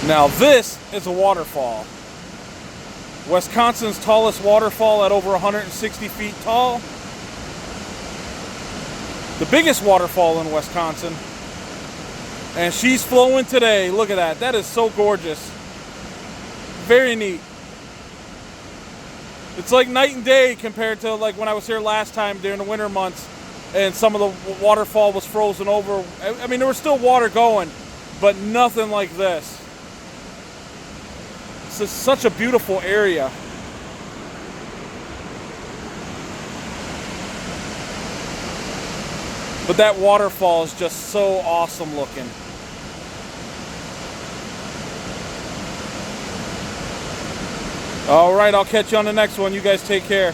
Now this is a waterfall. Wisconsin's tallest waterfall at over 160 feet tall. The biggest waterfall in Wisconsin. And she's flowing today. Look at that. That is so gorgeous. Very neat. It's like night and day compared to like when I was here last time during the winter months and some of the waterfall was frozen over. I mean, there was still water going, but nothing like this. This is such a beautiful area. But that waterfall is just so awesome looking. All right, I'll catch you on the next one. You guys take care.